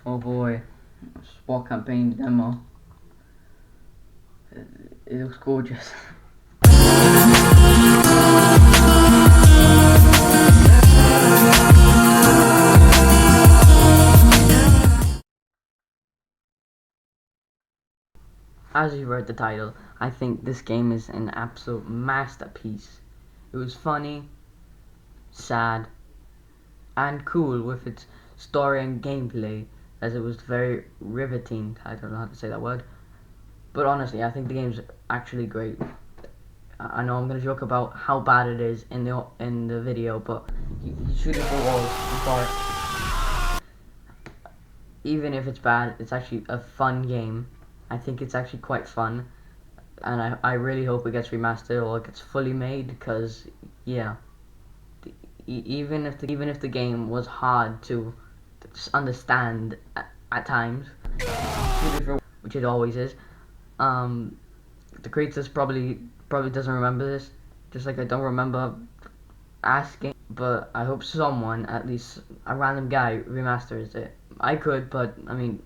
Oh boy, Swat Campaign demo. It looks gorgeous. As you read the title, I think this game is an absolute masterpiece. It was funny, sad, and cool with its story and gameplay, as it was very riveting. I don't know how to say that word, but honestly, I think the game's actually great. I know I'm gonna joke about how bad it is in the video, but you shoot it for walls. I'm sorry. Even if it's bad, it's actually a fun game. I think it's actually quite fun, and I really hope it gets remastered or it gets fully made, because yeah, even if the game was hard to understand at times, which it always is, the creators probably doesn't remember this, just like I don't remember asking. But I hope someone, at least a random guy, remasters it. I could, but I mean,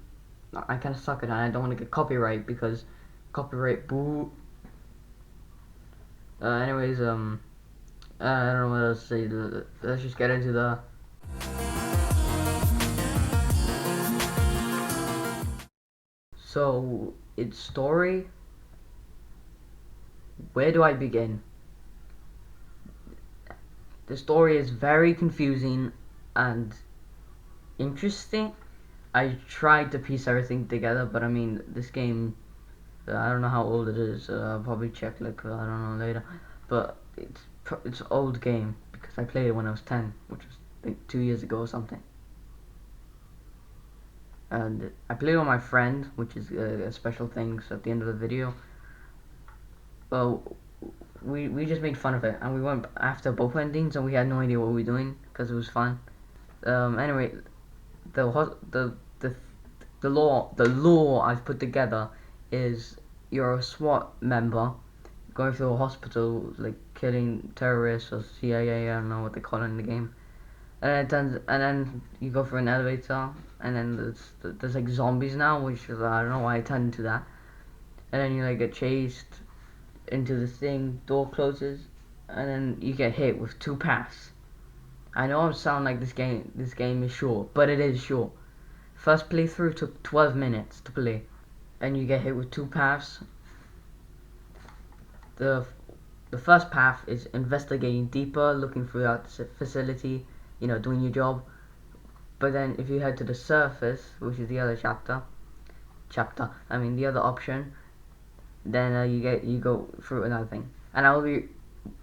I kind of suck at it, and I don't want to get copyright, because copyright boo. Anyways, I don't know what else to say. Let's just get into the. So, its story. Where do I begin? The story is very confusing and interesting. I tried to piece everything together, but I mean, this game, I don't know how old it is. I'll probably check, like, I don't know, later. But it's an old game, because I played it when I was 10, which was, I think, 2 years ago or something. And I played it with my friend, which is a special thing, so at the end of the video. Well, we just made fun of it, and we went after both endings, and we had no idea what we were doing, because it was fun. Anyway, the law I've put together is you're a SWAT member going through a hospital, like killing terrorists or CIA, I don't know what they call it in the game. And then you go through an elevator, and then there's like zombies now, which is, I don't know why I turned into that. And then you like get chased into the thing, door closes, and then you get hit with 2 paths. I know I sound like this game is short, but it is short. First playthrough took 12 minutes to play, and you get hit with 2 paths. The first path is investigating deeper, looking throughout the facility, doing your job. But then if you head to the surface, which is the other the other option, then you go through another thing. And I will be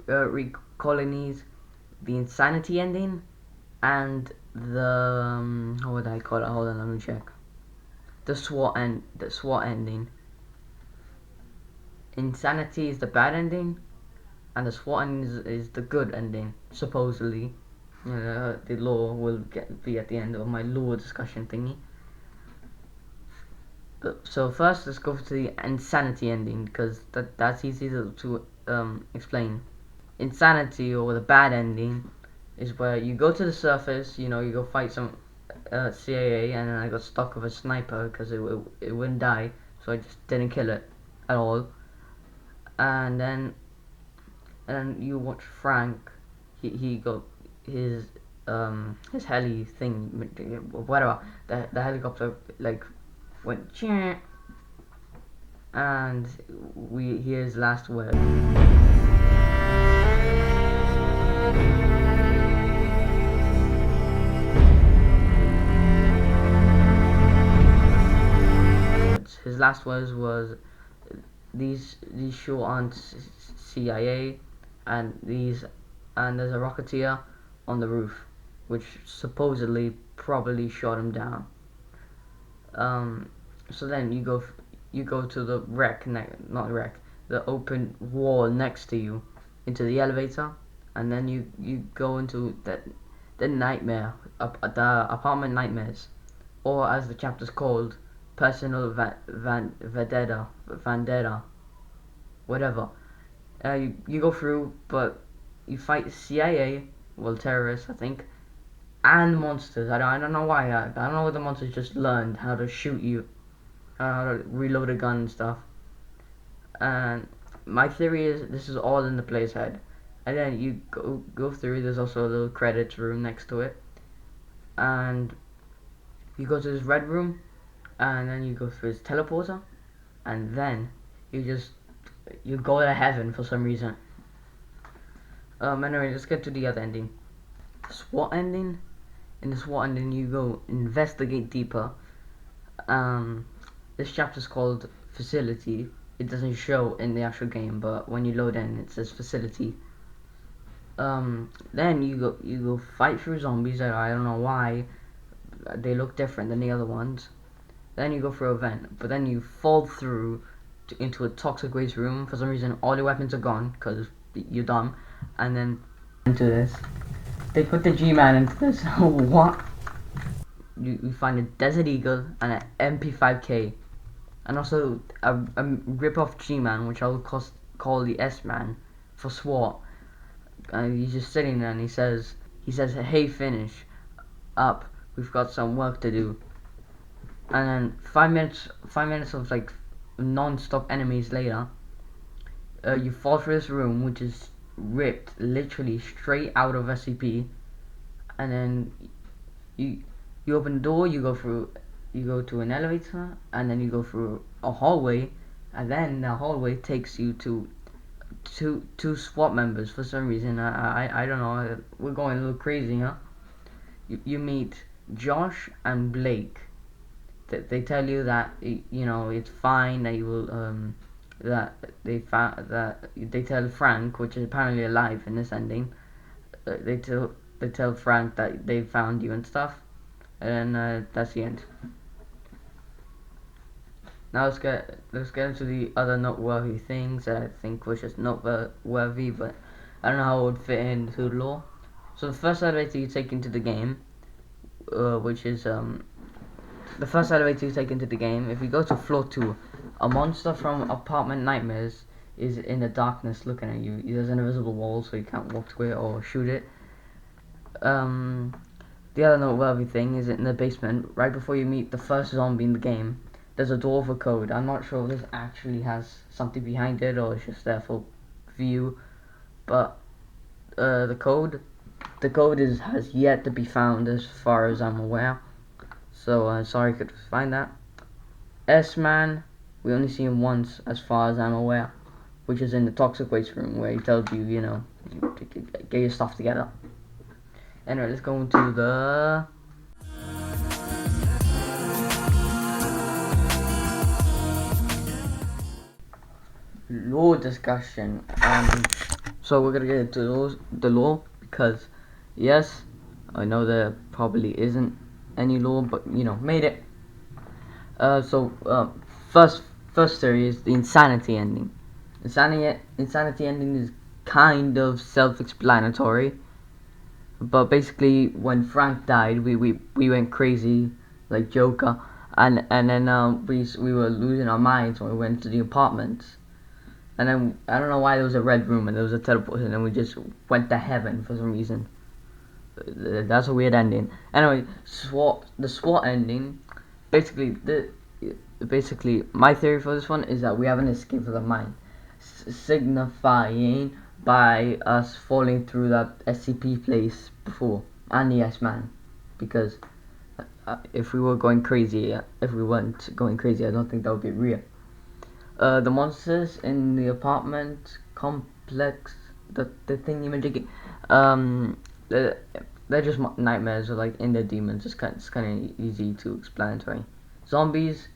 recalling these: the insanity ending and the what would I call it? Hold on, let me check. The SWAT ending. Insanity is the bad ending, and the SWAT ending is the good ending, supposedly. The law will be at the end of my law discussion thingy. So first, let's go to the insanity ending, because that's easy to explain. Insanity, or the bad ending, is where you go to the surface. You go fight some CIA, and then I got stuck with a sniper because it wouldn't die, so I just didn't kill it at all. And then you watch Frank. He got his heli thing, whatever. The helicopter like went, and we hear his last word. His last words was, these sure aren't CIA, and there's a rocketeer on the roof, which supposedly probably shot him down. So then you go to the the open wall next to you, into the elevator, and then you go into the nightmare, the apartment nightmares, or as the chapter's called, personal vendetta, whatever. You go through, but you fight CIA, well, terrorists, I think, and monsters. I don't know why. I don't know why the monsters just learned how to shoot you, how to reload a gun and stuff. And my theory is this is all in the player's head. And then you go through. There's also a little credits room next to it, and you go to this red room, and then you go through this teleporter, and then you go to heaven for some reason. Anyway, let's get to the other ending. SWAT ending. In the SWAT ending, you go investigate deeper. This chapter is called Facility. It doesn't show in the actual game, but when you load in, it says Facility. Then you go fight through zombies. I don't know why they look different than the other ones. Then you go through a vent, but then you fall through into a toxic waste room. For some reason, all your weapons are gone because you're dumb. And then into this, they put the G-Man into this. What? You find a Desert Eagle and an MP5K, and also a rip-off G-Man, which I'll call the S-Man for SWAT. And he's just sitting there, and he says, "Hey, finish up. We've got some work to do." And then 5 minutes of like non-stop enemies later, you fall through this room, which is ripped literally straight out of SCP, and then you open the door, you go to an elevator, and then you go through a hallway, and then the hallway takes you to two SWAT members. For some reason, I don't know, we're going a little crazy, huh? You meet Josh and Blake. They tell you that it's fine, that you will that they tell Frank, which is apparently alive in this ending. They tell Frank that they found you and stuff, and that's the end. Now let's get into the other noteworthy things that I think was just noteworthy, but I don't know how it would fit into the lore. So the first elevator you take into the game, which is the first elevator you take into the game, if you go to floor 2, a monster from Apartment Nightmares is in the darkness looking at you. There's an invisible wall, so you can't walk to it or shoot it. The other noteworthy thing is in the basement, right before you meet the first zombie in the game, there's a door with a code. I'm not sure if this actually has something behind it or it's just there for view, but the code has yet to be found as far as I'm aware. So sorry I could find that. S-Man, we only see him once as far as I'm aware, which is in the toxic waste room where he tells you, get your stuff together. Anyway, let's go into the lore discussion. So we're gonna get into the lore because, yes, I know there probably isn't any lore, but made it. First theory is the insanity ending. Insanity ending is kind of self-explanatory, but basically when Frank died, we went crazy like Joker, and then we were losing our minds when we went to the apartments, and then I don't know why there was a red room and there was a teleport, and then we just went to heaven for some reason. That's a weird ending. Anyway, the SWAT ending. Basically, my theory for this one is that we have an escape of the mind, signifying by us falling through that SCP place before, and the S-Man, because if we weren't going crazy, I don't think that would be real. The monsters in the apartment complex, the thingy-majiggy, they're just nightmares, or like inner demons. It's kind of easy to explanatory. Zombies,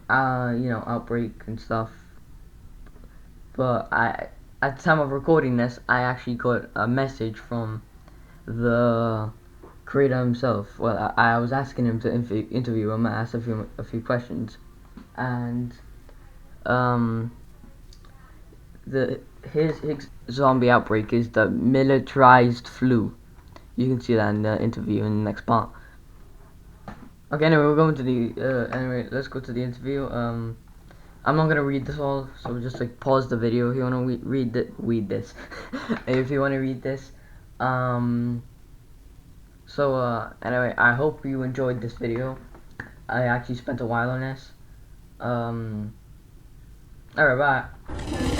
outbreak and stuff. But at the time of recording this, I actually got a message from the creator himself. Well, I was asking him to interview him. I asked a few questions, and his zombie outbreak is the militarized flu. You can see that in the interview in the next part. Okay, anyway, we're going to the anyway, let's go to the interview. I'm not gonna read this all, so just like pause the video if you wanna read this. If you wanna read this, Um, anyway, I hope you enjoyed this video. I actually spent a while on this. Alright, bye.